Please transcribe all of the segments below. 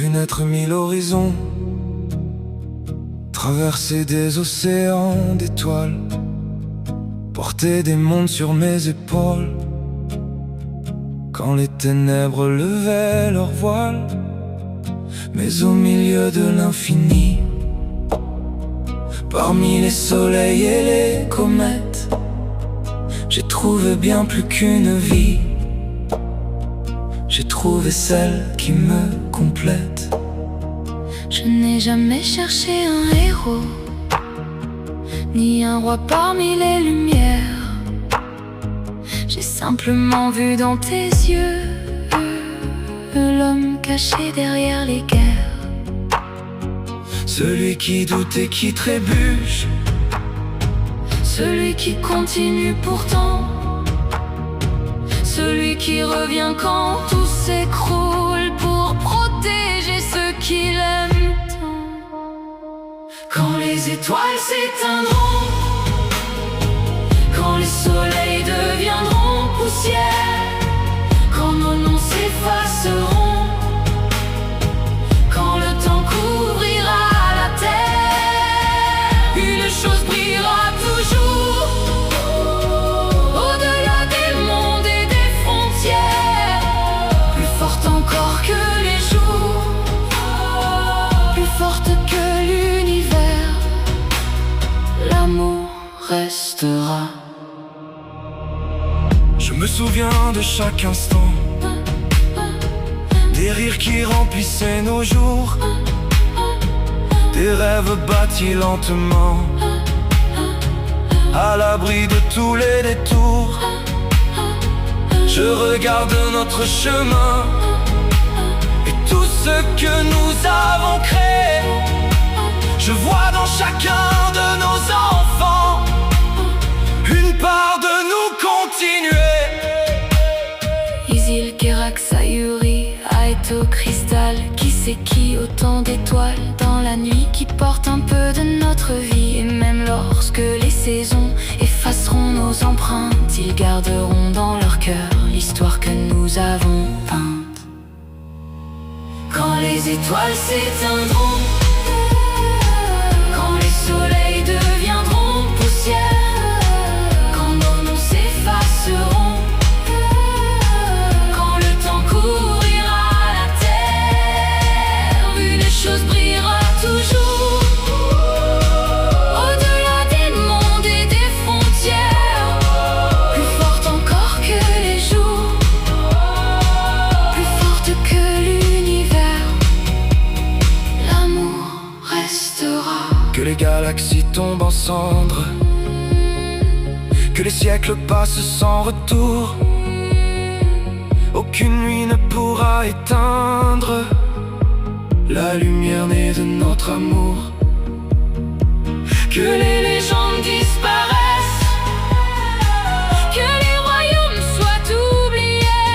vu naître 1000 horizons, traverser des océans d'étoiles, porter des mondes sur mes épaules. Quand les ténèbres levaient leurs voiles, mais au milieu de l'infini, parmi les soleils et les comètes, j'ai trouvé bien plus qu'une vie. J'ai trouvé celle qui me complète. Je n'ai jamais cherché un héros, ni un roi parmi les lumières. J'ai simplement vu dans tes yeux l'homme caché derrière les guerres. Celui qui doute et qui trébuche, celui qui continue pourtant, celui qui revient quand tout s'écroule pour protéger ceux qui l'aiment tant. Quand les étoiles s'éteindront, quand les soleils deviendront poussière, quand nos noms s'effaceront, quand le temps couvrira la terre, une chose brillera toujours, au-delà des mondes et des frontières, plus forte encore que les jours, plus forte que l'univers. L'amour restera. Je me souviens de chaque instant, des rires qui remplissaient nos jours, des rêves bâtis lentement, à l'abri de tous les détours. Je regarde notre chemin et tout ce que nous avons créé. Je vois dans chacun de nos enfants une part de nous continuer. Isil, Kerak, Sayuri, Aito, Cristal, qui c'est qui, autant d'étoiles dans la nuit qui portent un peu de notre vie. Et même lorsque les saisons effaceront nos empreintes, ils garderont dans leur cœur l'histoire que nous avons peinte. Quand les étoiles s'éteindront, quand les soleils deviendront poussière, quand nos noms s'effaceront, quand le temps couvrira la terre, une chose brillera toujours, au-delà des mondes et des frontières, plus forte encore que les jours, plus forte que l'univers. L'amour restera. Que les galaxies tombent en cendres, que les siècles passent sans retour, aucune nuit ne pourra éteindre la lumière née de notre amour. Que les légendes disparaissent, que les royaumes soient oubliés,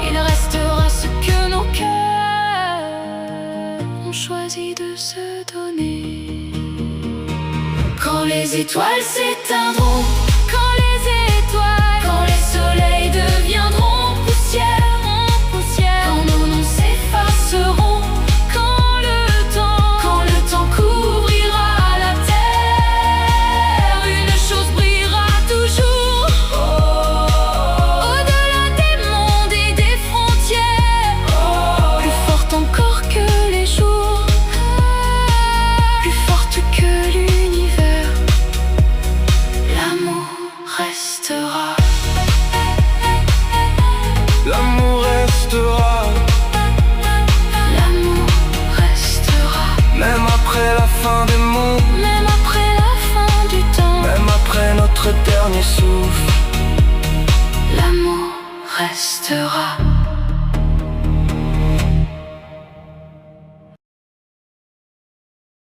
il restera ce que nos cœurs ont choisi de se donner. Quand les étoiles s'éteindront, quand les soleils deviendront poussière, quand nos noms s'effaceront, quand le temps couvrira la terre, une chose brillera toujours, au-delà des mondes et des frontières, plus forte encore que les jours, plus forte que l'univers. L'amour restera. L'amour restera, L'amour restera. même après la fin des mondes, Même après la fin du temps, même après notre dernier souffle.